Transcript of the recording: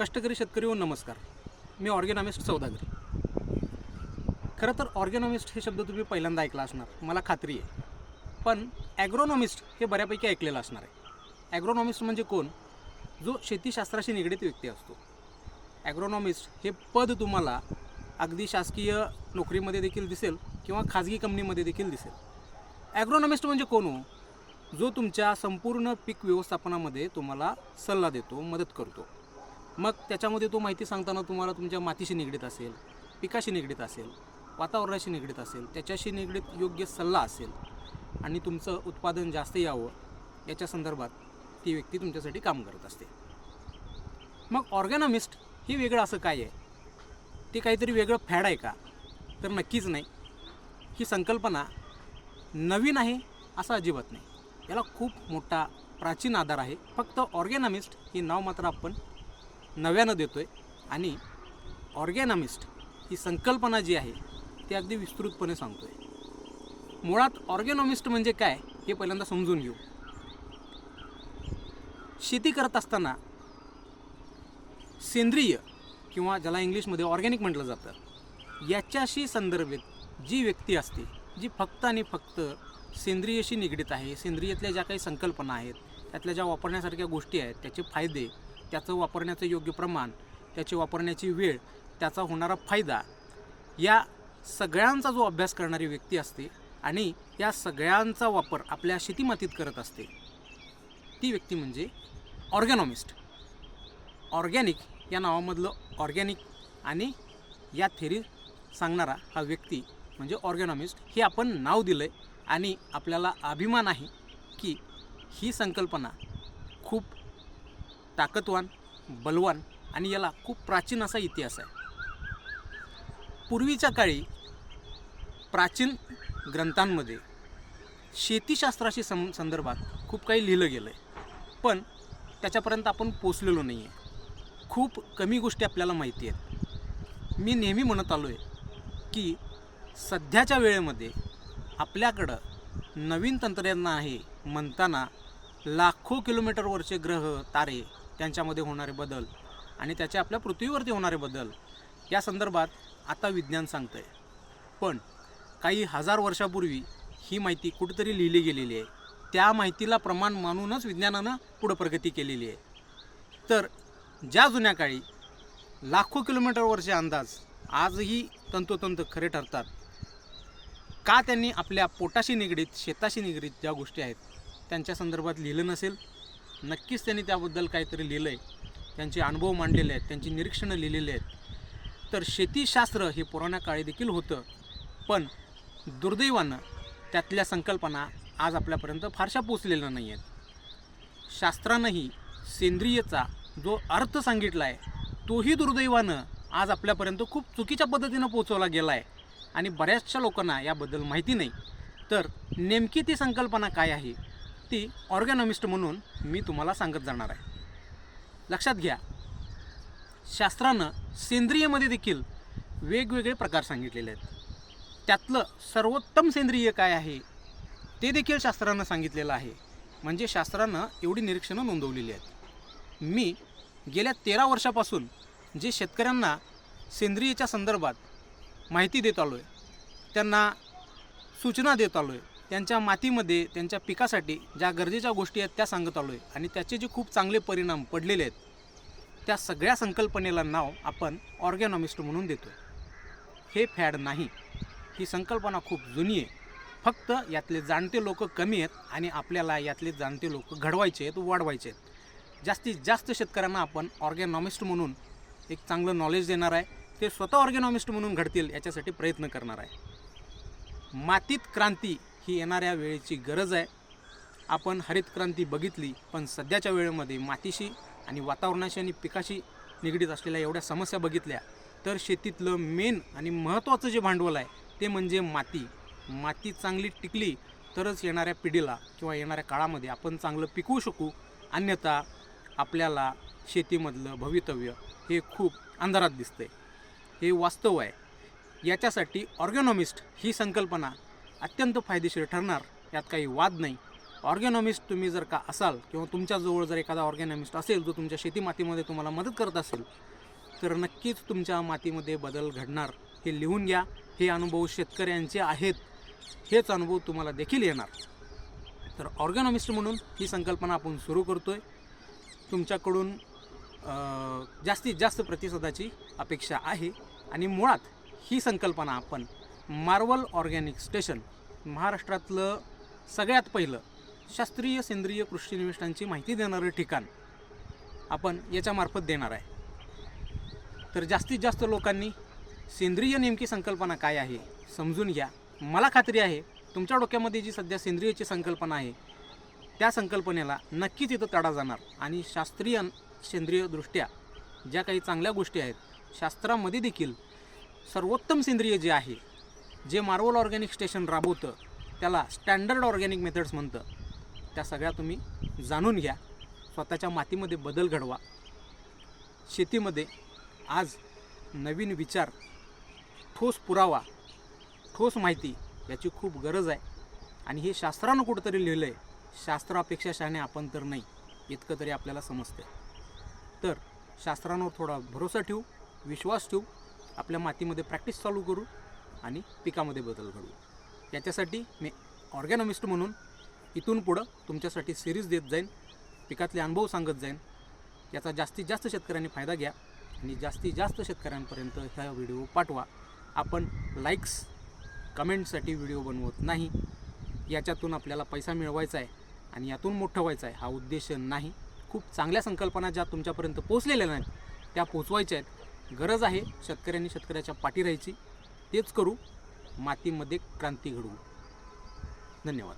कष्टकरी शेतकरी हो नमस्कार. मी ऑर्गॅनॉमिस्ट सौदागर. खरं तर ऑर्गॅनॉमिस्ट हे शब्द तुम्ही पहिल्यांदा ऐकला असणार, मला खात्री आहे. पण ॲग्रोनॉमिस्ट हे बऱ्यापैकी ऐकलेलं असणार आहे. ॲग्रोनॉमिस्ट म्हणजे कोण? जो शेतीशास्त्राशी निगडीत व्यक्ती असतो. ॲग्रोनॉमिस्ट हे पद तुम्हाला अगदी शासकीय नोकरीमध्ये देखील दिसेल किंवा खाजगी कंपनीमध्ये देखील दिसेल. ॲग्रोनॉमिस्ट म्हणजे कोण हो? जो तुमच्या संपूर्ण पीक व्यवस्थापनामध्ये तुम्हाला सल्ला देतो, मदत करतो. मग त्याच्यामध्ये तो माहिती सांगताना तुम्हाला तुमच्या मातीशी निगडीत असेल, पिकाशी निगडीत असेल, वातावरणाशी निगडीत असेल, त्याच्याशी निगडीत योग्य सल्ला असेल आणि तुमचं उत्पादन जास्त यावं याच्या संदर्भात ती व्यक्ती तुमच्यासाठी काम करत असते. मग ऑर्गॅनॉमिस्ट हे वेगळं असं काय आहे? ते काहीतरी वेगळं फॅड आहे का? तर नक्कीच नाही. ही संकल्पना नवीन आहे असं अजिबात नाही. याला खूप मोठा प्राचीन आधार आहे. फक्त ऑर्गॅनॉमिस्ट हे नाव मात्र आपण नव्यानं देतो आहे आणि ऑर्गॅनॉमिस्ट ही संकल्पना जी आहे ती अगदी विस्तृतपणे सांगतो आहे. मुळात ऑर्गॅनॉमिस्ट म्हणजे काय हे पहिल्यांदा समजून घेऊ. शेती करत असताना सेंद्रिय किंवा ज्याला इंग्लिशमध्ये ऑर्गॅनिक म्हटलं जातं, याच्याशी संदर्भित जी व्यक्ती असते, जी फक्त आणि फक्त सेंद्रियशी निगडीत आहे, सेंद्रियातल्या ज्या काही संकल्पना आहेत, त्यातल्या ज्या वापरण्यासारख्या गोष्टी आहेत, त्याचे फायदे, त्याचं वापरण्याचं योग्य प्रमाण, त्याची वापरण्याची वेळ, त्याचा होणारा फायदा, या सगळ्यांचा जो अभ्यास करणारी व्यक्ती असते आणि या सगळ्यांचा वापर आपल्या शेतीमातीत करत असते, ती व्यक्ती म्हणजे ऑर्गॅनॉमिस्ट. ऑर्गॅनिक या नावामधलं ऑर्गॅनिक आणि या थेरी सांगणारा हा व्यक्ती म्हणजे ऑर्गॅनॉमिस्ट हे आपण नाव दिलं आहे आणि आपल्याला अभिमान आहे की ही संकल्पना खूप ताकदवान, बलवान आणि याला खूप प्राचीन असा इतिहास आहे. पूर्वीच्या काळी प्राचीन ग्रंथांमध्ये शेतीशास्त्राशी संदर्भात खूप काही लिहिलं गेलं आहे, पण त्याच्यापर्यंत आपण पोचलेलो नाही आहे. खूप कमी गोष्टी आपल्याला माहिती आहेत. मी नेहमी म्हणत आलो आहे की सध्याच्या वेळेमध्ये आपल्याकडं नवीन तंत्रज्ञान आहे म्हणताना लाखो किलोमीटरवरचे ग्रह, तारे, त्यांच्यामध्ये होणारे बदल आणि त्याचे आपल्या पृथ्वीवरती होणारे बदल या संदर्भात आता विज्ञान सांगतं आहे. पण काही हजार वर्षापूर्वी ही माहिती कुठेतरी लिहिली गेलेली आहे. त्या माहितीला प्रमाण मानूनच विज्ञानानं पुढं प्रगती केलेली आहे. तर ज्या जुन्या काळी लाखो किलोमीटरवरचे अंदाज आजही तंतोतंत खरे ठरतात. का त्यांनी आपल्या पोटाशी निगडीत, शेताशी निगडीत ज्या गोष्टी आहेत त्यांच्या संदर्भात लिहिलं नसेल? नक्कीच त्यांनी त्याबद्दल काहीतरी लिहिलं आहे, त्यांचे अनुभव मांडलेले आहेत, त्यांची निरीक्षणं लिहिलेली आहेत. तर शेतीशास्त्र हे पुराण्या काळी देखील होतं, पण दुर्दैवानं त्यातल्या संकल्पना आज आपल्यापर्यंत फारशा पोचलेल्या नाही आहेत. शास्त्रानंही सेंद्रियचा जो अर्थ सांगितला आहे तोही दुर्दैवानं आज आपल्यापर्यंत खूप चुकीच्या पद्धतीनं पोचवला गेला आहे आणि बऱ्याचशा लोकांना याबद्दल माहिती नाही. तर नेमकी ती संकल्पना काय आहे ती ऑर्गॅनॉमिस्ट म्हणून मी तुम्हाला सांगत जाणार आहे. लक्षात घ्या, शास्त्रानं सेंद्रियमध्ये देखील वेगवेगळे प्रकार सांगितलेले आहेत. त्यातलं सर्वोत्तम सेंद्रिय काय आहे ते देखील शास्त्रानं सांगितलेलं आहे. म्हणजे शास्त्रानं एवढी निरीक्षणं नोंदवलेली आहेत. मी गेल्या 13 वर्षापासून जे शेतकऱ्यांना सेंद्रियच्या संदर्भात माहिती देत आलो आहे, त्यांना सूचना देत आलो आहे, त्यांच्या मातीमध्ये त्यांच्या पिकासाठी ज्या गरजेच्या गोष्टी आहेत त्या सांगत आलो आहे आणि त्याचे जे खूप चांगले परिणाम पडलेले आहेत, त्या सगळ्या संकल्पनेला नाव आपण ऑर्गॅनॉमिस्ट म्हणून देतो. हे फॅड नाही. ही संकल्पना खूप जुनी आहे. फक्त यातले जाणते लोक कमी आहेत आणि आपल्याला यातले जाणते लोक घडवायचे आहेत, वाढवायचे आहेत. जास्तीत जास्त शेतकऱ्यांना आपण ऑर्गॅनॉमिस्ट म्हणून एक चांगलं नॉलेज देणार आहे. ते स्वतः ऑर्गॅनॉमिस्ट म्हणून घडतील याच्यासाठी प्रयत्न करणार आहे. मातीत क्रांती ही येणाऱ्या वेळेची गरज आहे. आपण हरित क्रांती बघितली, पण सध्याच्या वेळेमध्ये मातीशी आणि वातावरणाशी आणि पिकाशी निगडीत असलेल्या एवढ्या समस्या बघितल्या तर शेतीतलं मेन आणि महत्त्वाचं जे भांडवल आहे ते म्हणजे माती. माती चांगली टिकली तरच येणाऱ्या पिढीला किंवा येणाऱ्या काळामध्ये आपण चांगलं पिकवू शकू. अन्यथा आपल्याला शेतीमधलं भवितव्य हे खूप अंधारात दिसतंय. हे वास्तव आहे. याच्यासाठी ऑर्गॅनॉमिस्ट ही संकल्पना अत्यंत फायदेशीर ठरणार, यात काही वाद नाही. ऑर्गॅनॉमिस्ट तुम्ही जर का असाल किंवा तुमच्याजवळ जर एखादा ऑर्गॅनॉमिस्ट असेल जो तुमच्या शेती मातीमध्ये तुम्हाला मदत करत असेल तर नक्कीच तुमच्या मातीमध्ये बदल घडणार. हे लिहून घ्या. हे अनुभव शेतकऱ्यांचे आहेत. हेच अनुभव तुम्हाला देखील येणार. तर ऑर्गॅनॉमिस्ट म्हणून ही संकल्पना आपण सुरू करतो आहे. तुमच्याकडून जास्तीत जास्त प्रतिसादाची अपेक्षा आहे. आणि मुळात ही संकल्पना आपण मार्वल ऑर्गॅनिक स्टेशन, महाराष्ट्रातलं सगळ्यात पहिलं शास्त्रीय सेंद्रिय कृषी निविष्ठांची माहिती देणारं ठिकाण आपण याच्यामार्फत देणार आहे. तर जास्तीत जास्त लोकांनी सेंद्रिय नेमकी संकल्पना काय आहे समजून घ्या. मला खात्री आहे तुमच्या डोक्यामध्ये जी सध्या सेंद्रियची संकल्पना आहे त्या संकल्पनेला नक्कीच इथं तडा जाणार. आणि शास्त्रीय सेंद्रियदृष्ट्या ज्या काही चांगल्या गोष्टी आहेत, शास्त्रामध्ये देखील सर्वोत्तम सेंद्रिय जे आहे, जे मार्वल ऑर्गॅनिक स्टेशन राबवतं त्याला स्टँडर्ड ऑर्गॅनिक मेथड्स म्हणतं, त्या सगळ्या तुम्ही जाणून घ्या. स्वतःच्या मातीमध्ये बदल घडवा. शेतीमध्ये आज नवीन विचार, ठोस पुरावा, ठोस माहिती याची खूप गरज आहे. आणि हे शास्त्रानं कुठंतरी लिहिलं आहे. शास्त्रापेक्षा शहाणे आपण तर नाही, इतकं तरी आपल्याला समजते. तर शास्त्रांवर थोडा भरोसा ठेवू, विश्वास ठेवू, आपल्या मातीमध्ये प्रॅक्टिस चालू करू आणि पिकामध्ये बदल घडवू. याच्यासाठी मी ऑर्गॅनॉमिस्ट म्हणून इथून पुढं तुमच्यासाठी सिरीज देत जाईन, पिकातले अनुभव सांगत जाईन. याचा जास्तीत जास्त शेतकऱ्यांनी फायदा घ्या आणि जास्तीत जास्त शेतकऱ्यांपर्यंत हा व्हिडिओ पाठवा. आपण लाईक्स कमेंटसाठी व्हिडिओ बनवत नाही. याच्यातून आपल्याला पैसा मिळवायचा आहे आणि यातून मोठं व्हायचं आहे हा उद्देश नाही. खूप चांगल्या संकल्पना ज्या तुमच्यापर्यंत पोहोचलेल्या नाहीत त्या पोचवायच्या आहेत. गरज आहे शेतकऱ्यांनी शेतकऱ्याच्या पाठी राहायची. तेच करू, मातीमध्ये क्रांती घडवू. धन्यवाद.